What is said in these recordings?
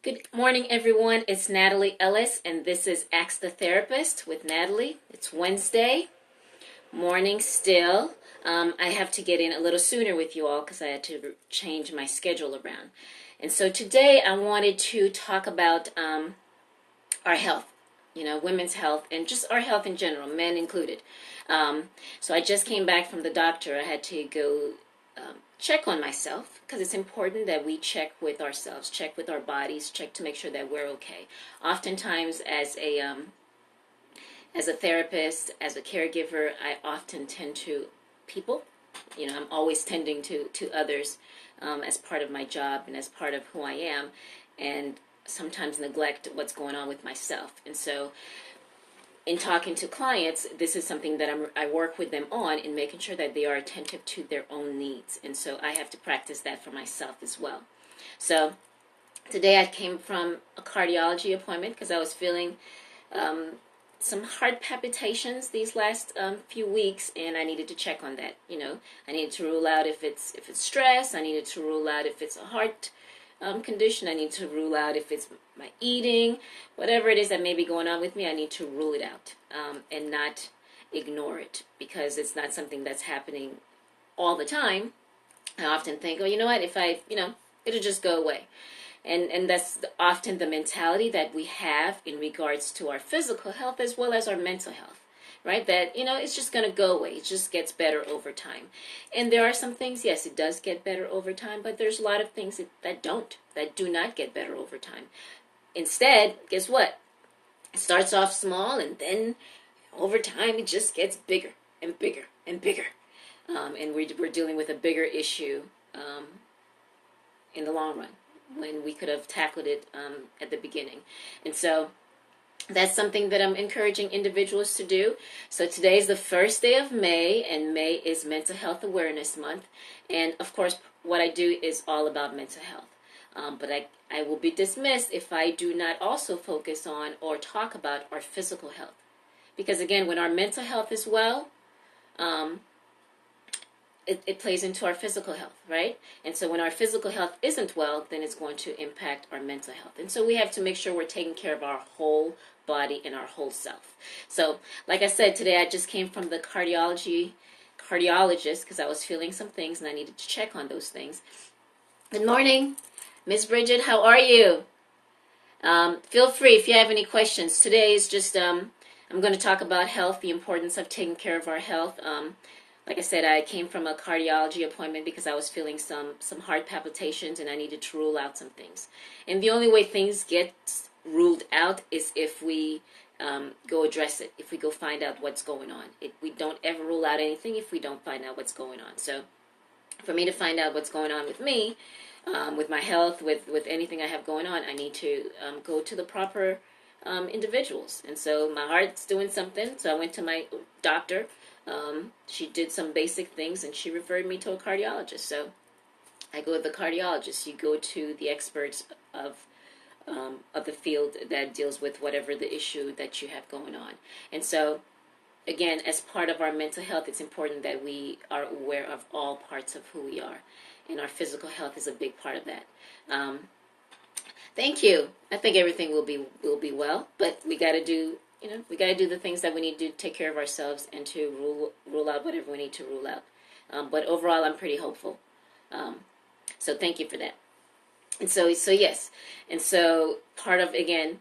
Good morning, everyone. It's Natalie Ellis, and this is Ask the Therapist with Natalie. It's Wednesday morning still. I have to get in a little sooner with you all because I had to change my schedule around. And so today I wanted to talk about our health, women's health, and just our health in general, men included. So I just came back from the doctor. I had to go check on myself because it's important that we check with ourselves, check with our bodies, check to make sure that we're okay. Oftentimes, as a therapist, as a caregiver, I often tend to people. I'm always tending to others as part of my job and as part of who I am, and sometimes neglect what's going on with myself. And so in talking to clients, this is something that I work with them on in making sure that they are attentive to their own needs. And so I have to practice that for myself as well. So today I came from a cardiology appointment because I was feeling some heart palpitations these last few weeks, and I needed to check on that. I needed to rule out if it's stress. I needed to rule out if it's a heart condition. I need to rule out if it's my eating, whatever it is that may be going on with me. I need to rule it out and not ignore it because it's not something that's happening all the time. I often think, oh, you know what? If it'll just go away. And that's often the mentality that we have in regards to our physical health as well as our mental health, right? That, it's just going to go away. It just gets better over time. And there are some things, yes, it does get better over time, but there's a lot of things that do not get better over time. Instead, guess what? It starts off small and then over time it just gets bigger and bigger and bigger. And we're dealing with a bigger issue in the long run, when we could have tackled it at the beginning. And so that's something that I'm encouraging individuals to do. So today is the first day of May, and May is Mental Health Awareness Month. And of course, what I do is all about mental health. But I will be dismissed if I do not also focus on or talk about our physical health. Because again, when our mental health is well, it plays into our physical health, right? And so when our physical health isn't well, then it's going to impact our mental health. And so we have to make sure we're taking care of our whole body and our whole self. So, like I said, today I just came from the cardiologist because I was feeling some things and I needed to check on those things. Good morning, Miss Bridget. How are you? Feel free if you have any questions. Today is just, I'm going to talk about health, the importance of taking care of our health. Like I said, I came from a cardiology appointment because I was feeling some heart palpitations and I needed to rule out some things. And the only way things get ruled out is if we go address it, if we go find out what's going on. We don't ever rule out anything if we don't find out what's going on. So for me to find out what's going on with me, with my health, with anything I have going on, I need to go to the proper individuals. And so my heart's doing something, so I went to my doctor. She did some basic things and she referred me to a cardiologist. So I go to the cardiologist. You go to the experts of the field that deals with whatever the issue that you have going on. And so, again, as part of our mental health, it's important that we are aware of all parts of who we are. And our physical health is a big part of that. Thank you. I think everything will be well, but we got to do the things that we need to take care of ourselves and to rule out whatever we need to rule out. But overall, I'm pretty hopeful. So thank you for that. And so yes. And so part of, again,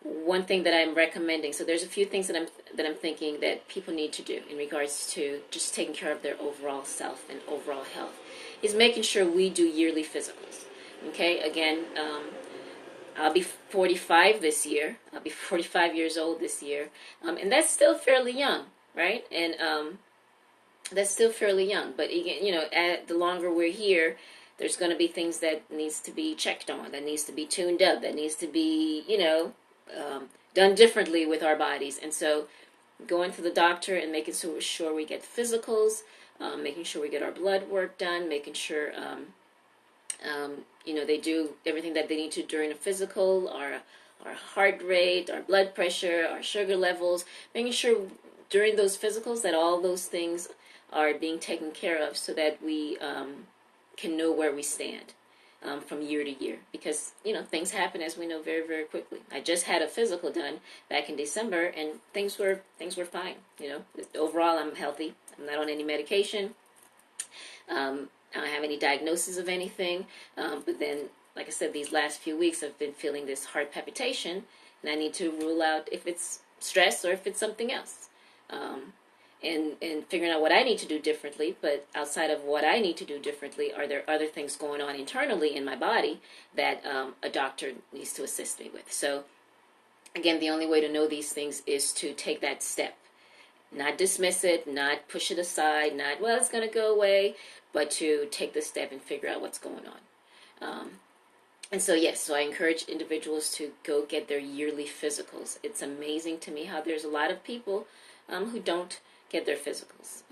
one thing that I'm recommending, so there's a few things that I'm thinking that people need to do in regards to just taking care of their overall self and overall health, is making sure we do yearly physicals. Okay, again, I'll be 45 this year. I'll be 45 years old this year. And that's still fairly young, right? And that's still fairly young. But, again, the longer we're here, there's going to be things that needs to be checked on, that needs to be tuned up, that needs to be, done differently with our bodies. And so going to the doctor and making sure we get physicals, making sure we get our blood work done, making sure they do everything that they need to during a physical, our heart rate, our blood pressure, our sugar levels, making sure during those physicals that all those things are being taken care of so that we can know where we stand. from year to year, because things happen, as we know, very, very quickly. I just had a physical done back in December, and things were fine. Overall, I'm healthy. I'm not on any medication. I don't have any diagnosis of anything, but then, like I said, these last few weeks I've been feeling this heart palpitation, and I need to rule out if it's stress or if it's something else. And figuring out what I need to do differently. But outside of what I need to do differently, are there other things going on internally in my body that a doctor needs to assist me with? So, again, the only way to know these things is to take that step. Not dismiss it, not push it aside, not, well, it's going to go away, but to take the step and figure out what's going on. And so, yes, so I encourage individuals to go get their yearly physicals. It's amazing to me how there's a lot of people who don't get their physicals.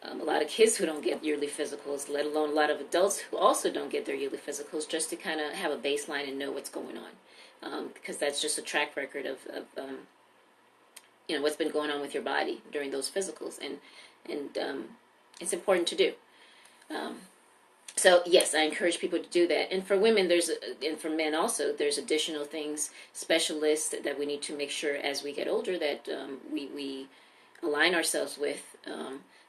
A lot of kids who don't get yearly physicals, let alone a lot of adults who also don't get their yearly physicals, just to kind of have a baseline and know what's going on. Because that's just a track record of what's been going on with your body during those physicals. And it's important to do. So, yes, I encourage people to do that. And for women, and for men also, there's additional things, specialists that we need to make sure as we get older that we align ourselves with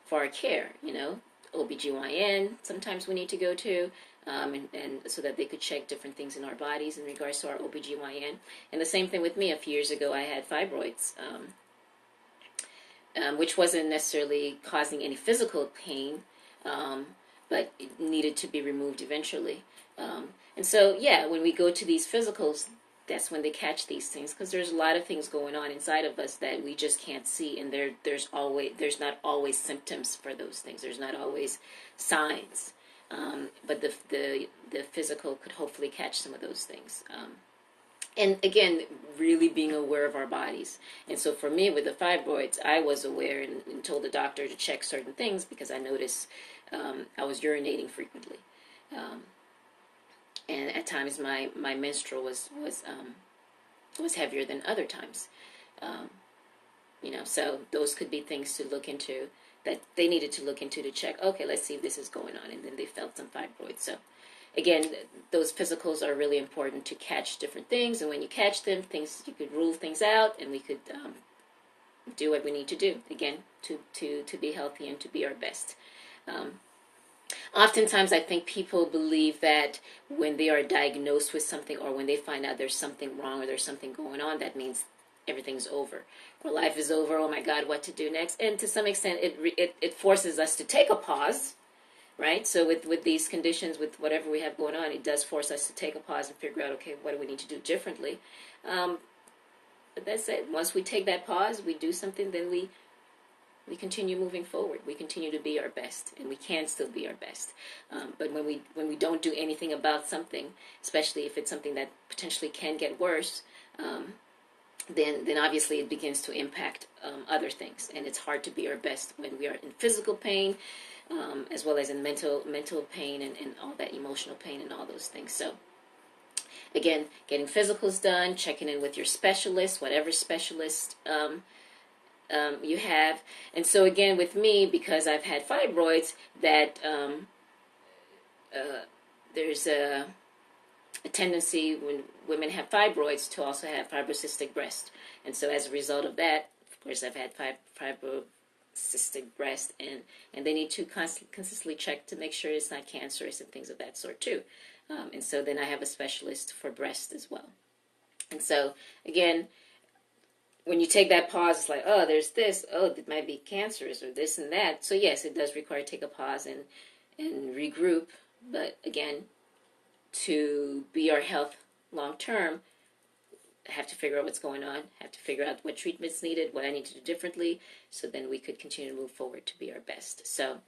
for our care. OBGYN sometimes we need to go to, and so that they could check different things in our bodies in regards to our OBGYN. And the same thing with me. A few years ago, I had fibroids, which wasn't necessarily causing any physical pain, but it needed to be removed eventually. And so, yeah, when we go to these physicals, that's when they catch these things, because there's a lot of things going on inside of us that we just can't see, and there's not always symptoms for those things. There's not always signs, but the physical could hopefully catch some of those things. And again, really being aware of our bodies. And so for me, with the fibroids, I was aware and told the doctor to check certain things because I noticed I was urinating frequently. And at times my menstrual was heavier than other times. So those could be things to look into, that they needed to look into to check, okay, let's see if this is going on. And then they felt some fibroids. So again, those physicals are really important to catch different things. And when you catch them, you could rule things out, and we could do what we need to do, again, to be healthy and to be our best. Oftentimes, I think people believe that when they are diagnosed with something, or when they find out there's something wrong or there's something going on, that means everything's over, or life is over. Oh my God, what to do next? And to some extent, it forces us to take a pause, right? So with these conditions, with whatever we have going on, it does force us to take a pause and figure out, okay, what do we need to do differently? But that's it. Once we take that pause, we do something, then we continue moving forward. We continue to be our best, and we can still be our best. But when we don't do anything about something, especially if it's something that potentially can get worse, then obviously it begins to impact other things. And it's hard to be our best when we are in physical pain, as well as in mental pain and all that emotional pain and all those things. So again, getting physicals done, checking in with your specialist, whatever specialist you have. And so again, with me, because I've had fibroids, that there's a tendency when women have fibroids to also have fibrocystic breast. And so as a result of that, of course, I've had fibrocystic breast, and they need to consistently check to make sure it's not cancerous and things of that sort too. And so then I have a specialist for breast as well. And so again, when you take that pause, it's like, oh, there's this, oh, it might be cancerous or this and that. So yes, it does require to take a pause and regroup. But again, to be our health long term, I have to figure out what's going on, have to figure out what treatment's needed, what I need to do differently, so then we could continue to move forward to be our best. So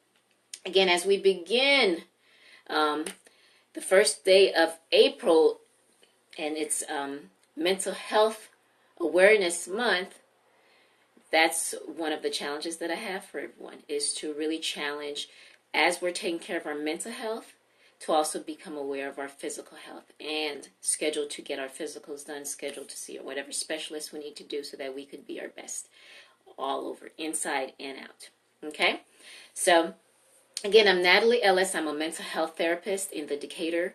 again, as we begin the first day of April, and it's Mental Health Awareness Month, that's one of the challenges that I have for everyone, is to really challenge, as we're taking care of our mental health, to also become aware of our physical health and schedule to get our physicals done, schedule to see whatever specialist we need to do so that we could be our best all over, inside and out. Okay? So, again, I'm Nathalie Ellis. I'm a mental health therapist in the Decatur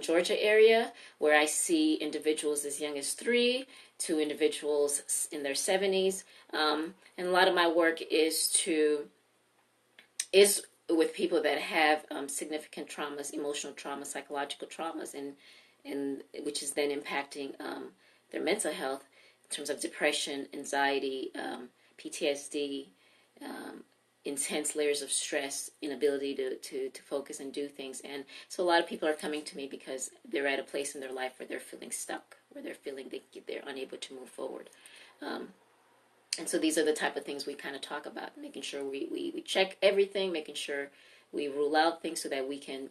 Georgia area, where I see individuals as young as 3 to individuals in their 70s. And a lot of my work is with people that have significant traumas, emotional traumas, psychological traumas, and which is then impacting their mental health in terms of depression, anxiety, PTSD, intense layers of stress, inability to focus and do things. And so a lot of people are coming to me because they're at a place in their life where they're feeling stuck, where they're feeling they're unable to move forward. And so these are the type of things we kind of talk about, making sure we check everything, making sure we rule out things so that we can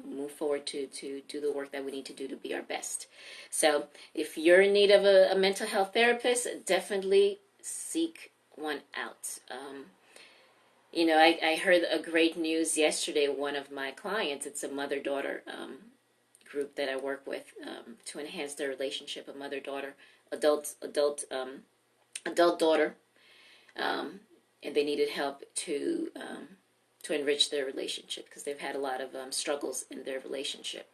move forward to do the work that we need to do to be our best. So if you're in need of a mental health therapist, definitely seek one out. I heard a great news yesterday. One of my clients, it's a mother-daughter group that I work with to enhance their relationship, a mother-daughter, adult daughter, and they needed help to enrich their relationship because they've had a lot of struggles in their relationship.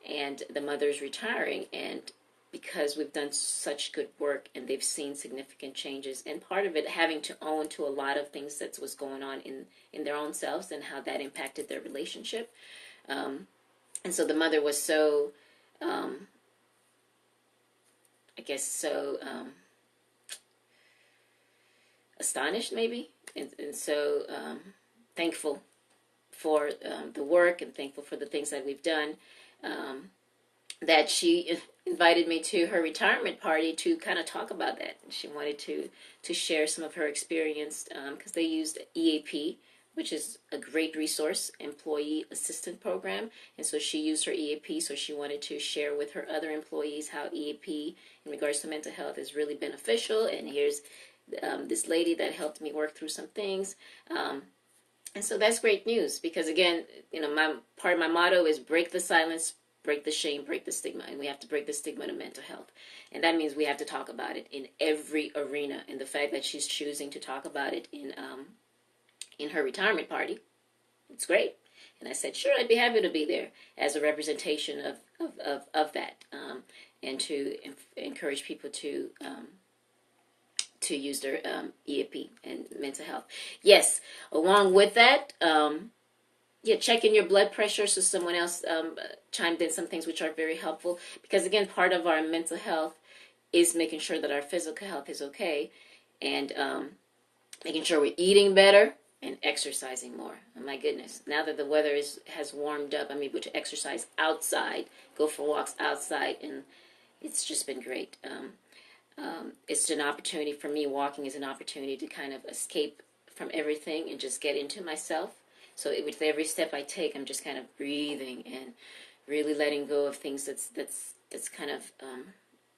And the mother's retiring, and because we've done such good work and they've seen significant changes, and part of it having to own to a lot of things that was going on in their own selves and how that impacted their relationship. And so the mother was so, astonished maybe, and so thankful for the work and thankful for the things that we've done, that she invited me to her retirement party to kind of talk about that. She wanted to share some of her experience because they used EAP, which is a great resource, employee assistant program. And so she used her EAP, so she wanted to share with her other employees how EAP in regards to mental health is really beneficial. And here's this lady that helped me work through some things. And so that's great news because, again, my motto is break the silence, break the shame, break the stigma. And we have to break the stigma to mental health. And that means we have to talk about it in every arena. And the fact that she's choosing to talk about it in her retirement party, it's great. And I said, sure, I'd be happy to be there as a representation of that, and to encourage people to use their EAP and mental health. Yes, along with that, check in your blood pressure. So someone else chimed in some things which are very helpful because, again, part of our mental health is making sure that our physical health is okay, and making sure we're eating better and exercising more. Oh my goodness, now that the weather has warmed up, I'm able to exercise outside, go for walks outside, and it's just been great. It's an opportunity for me. Walking is an opportunity to kind of escape from everything and just get into myself. So with every step I take, I'm just kind of breathing and really letting go of things that's kind of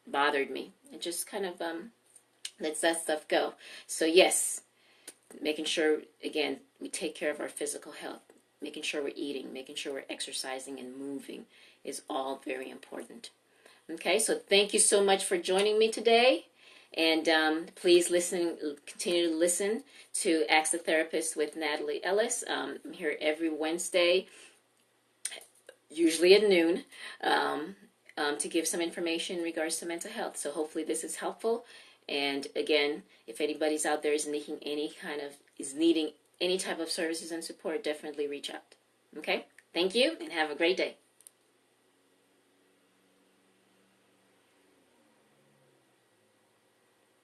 bothered me, and just kind of lets that stuff go. So yes, making sure, again, we take care of our physical health, making sure we're eating, making sure we're exercising and moving is all very important. Okay, so thank you so much for joining me today. And please continue to listen to Ask the Therapist with Nathalie Ellis. I'm here every Wednesday, usually at noon, to give some information in regards to mental health. So hopefully this is helpful. And again, if anybody's out there is needing any type of services and support, definitely reach out. Okay, thank you and have a great day.